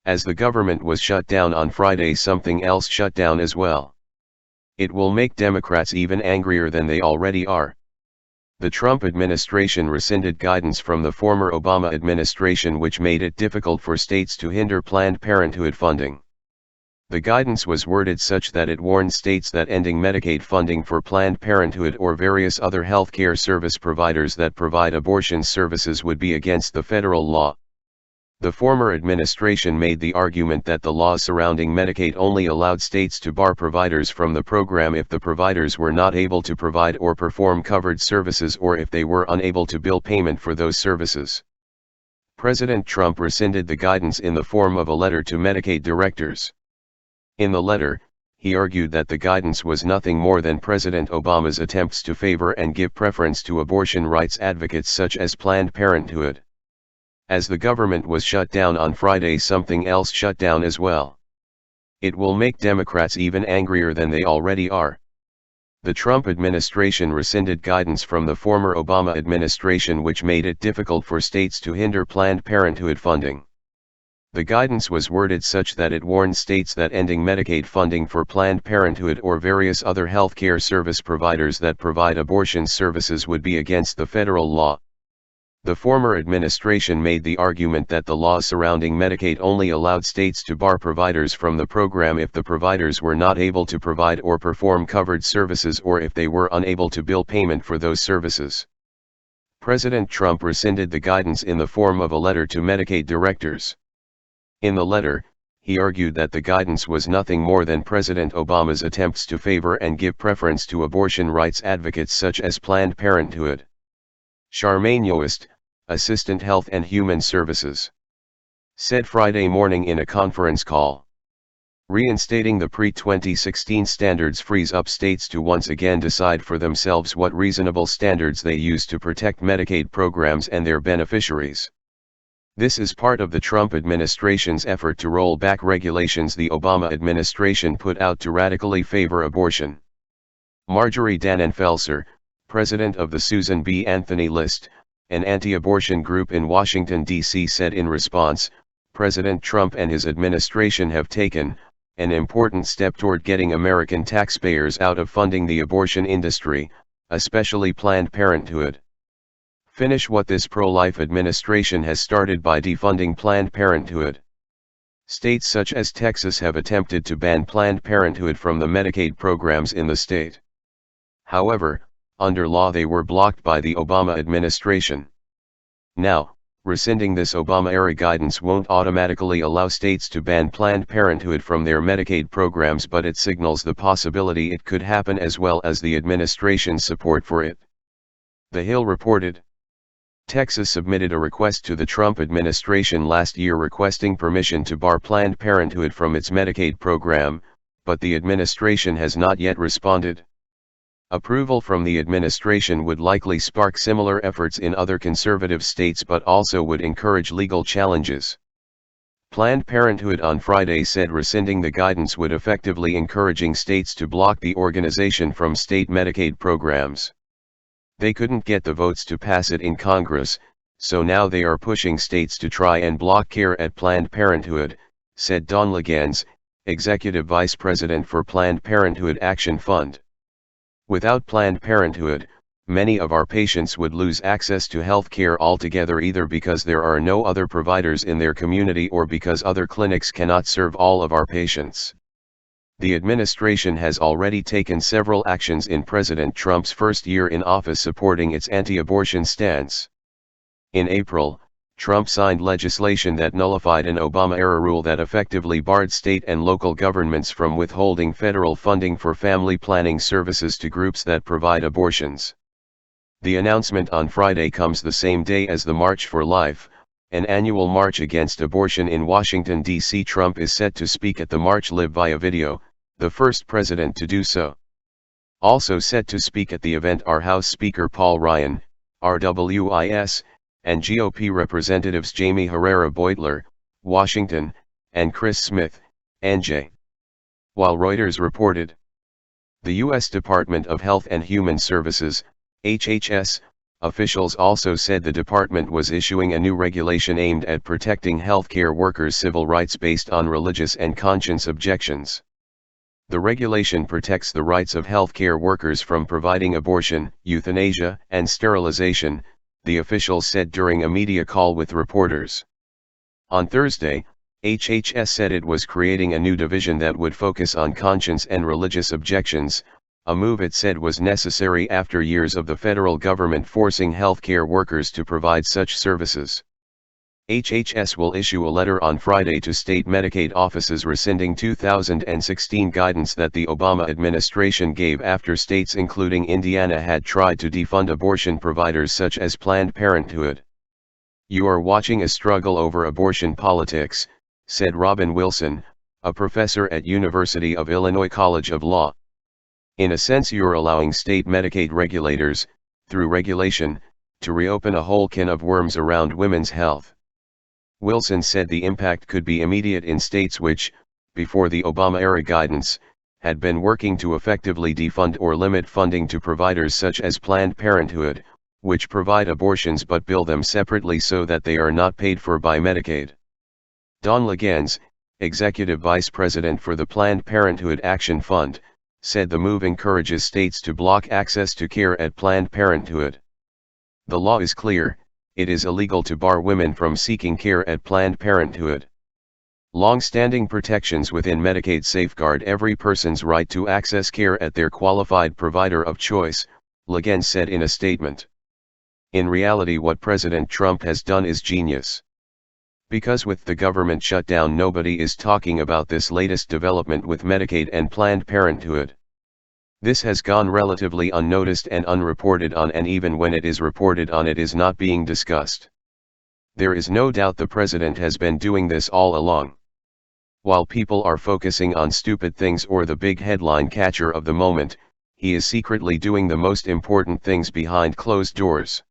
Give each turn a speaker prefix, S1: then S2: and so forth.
S1: As the government was shut down on Friday, something else shut down as well. It will make Democrats even angrier than they already are. The Trump administration rescinded guidance from the former Obama administration which made it difficult for states to hinder Planned Parenthood funding. The guidance was worded such that it warned states that ending Medicaid funding for Planned Parenthood or various other health care service providers that provide abortion services would be against the federal law. The former administration made the argument that the laws surrounding Medicaid only allowed states to bar providers from the program if the providers were not able to provide or perform covered services or if they were unable to bill payment for those services. President Trump rescinded the guidance in the form of a letter to Medicaid directors. In the letter, he argued that the guidance was nothing more than President Obama's attempts to favor and give preference to abortion rights advocates such as Planned Parenthood. As the government was shut down on Friday, something else shut down as well. It will make Democrats even angrier than they already are. The Trump administration rescinded guidance from the former Obama administration which made it difficult for states to hinder Planned Parenthood funding. The guidance was worded such that it warned states that ending Medicaid funding for Planned Parenthood or various other health care service providers that provide abortion services would be against the federal law. The former administration made the argument that the laws surrounding Medicaid only allowed states to bar providers from the program if the providers were not able to provide or perform covered services or if they were unable to bill payment for those services. President Trump rescinded the guidance in the form of a letter to Medicaid directors. In the letter, he argued that the guidance was nothing more than President Obama's attempts to favor and give preference to abortion rights advocates such as Planned Parenthood. Charmaine Yost, Assistant Health and Human Services, said Friday morning in a conference call. Reinstating the pre-2016 standards frees up states to once again decide for themselves what reasonable standards they use to protect Medicaid programs and their beneficiaries. This is part of the Trump administration's effort to roll back regulations the Obama administration put out to radically favor abortion. Marjorie Dannenfelser, president of the Susan B. Anthony List, an anti-abortion group in Washington, D.C., said in response, President Trump and his administration have taken an important step toward getting American taxpayers out of funding the abortion industry, especially Planned Parenthood. Finish what this pro-life administration has started by defunding Planned Parenthood. States such as Texas have attempted to ban Planned Parenthood from the Medicaid programs in the state. However, under law they were blocked by the Obama administration. Now, rescinding this Obama-era guidance won't automatically allow states to ban Planned Parenthood from their Medicaid programs, but it signals the possibility it could happen as well as the administration's support for it. The Hill reported. Texas submitted a request to the Trump administration last year requesting permission to bar Planned Parenthood from its Medicaid program, but the administration has not yet responded. Approval from the administration would likely spark similar efforts in other conservative states but also would encourage legal challenges. Planned Parenthood on Friday said rescinding the guidance would effectively encouraging states to block the organization from state Medicaid programs. They couldn't get the votes to pass it in Congress, so now they are pushing states to try and block care at Planned Parenthood, said Don Legans, Executive Vice President for Planned Parenthood Action Fund. Without Planned Parenthood, many of our patients would lose access to health care altogether, either because there are no other providers in their community or because other clinics cannot serve all of our patients. The administration has already taken several actions in President Trump's first year in office supporting its anti-abortion stance. In April, Trump signed legislation that nullified an Obama-era rule that effectively barred state and local governments from withholding federal funding for family planning services to groups that provide abortions. The announcement on Friday comes the same day as the March for Life, an annual march against abortion in Washington, D.C. Trump is set to speak at the march live via video, the first president to do so. Also set to speak at the event are House Speaker Paul Ryan, RWIS, and GOP Representatives Jamie Herrera Beutler, Washington, and Chris Smith, NJ. While Reuters reported, the U.S. Department of Health and Human Services, HHS, Officials also said the department was issuing a new regulation aimed at protecting healthcare workers' civil rights based on religious and conscience objections. The regulation protects the rights of healthcare workers from providing abortion, euthanasia, and sterilization, the officials said during a media call with reporters. On Thursday, HHS said it was creating a new division that would focus on conscience and religious objections, a move it said was necessary after years of the federal government forcing healthcare workers to provide such services. HHS will issue a letter on Friday to state Medicaid offices rescinding 2016 guidance that the Obama administration gave after states including Indiana had tried to defund abortion providers such as Planned Parenthood. "You are watching a struggle over abortion politics," said Robin Wilson, a professor at University of Illinois College of Law. "In a sense you're allowing state Medicaid regulators, through regulation, to reopen a whole can of worms around women's health." Wilson said the impact could be immediate in states which, before the Obama-era guidance, had been working to effectively defund or limit funding to providers such as Planned Parenthood, which provide abortions but bill them separately so that they are not paid for by Medicaid. Don Legans, executive vice president for the Planned Parenthood Action Fund, said the move encourages states to block access to care at Planned Parenthood. "The law is clear, it is illegal to bar women from seeking care at Planned Parenthood. Long-standing protections within Medicaid safeguard every person's right to access care at their qualified provider of choice," Legans said in a statement. "In reality, what President Trump has done is genius. Because with the government shutdown, nobody is talking about this latest development with Medicaid and Planned Parenthood. This has gone relatively unnoticed and unreported on, and even when it is reported on, it is not being discussed. There is no doubt the president has been doing this all along. While people are focusing on stupid things or the big headline catcher of the moment, he is secretly doing the most important things behind closed doors."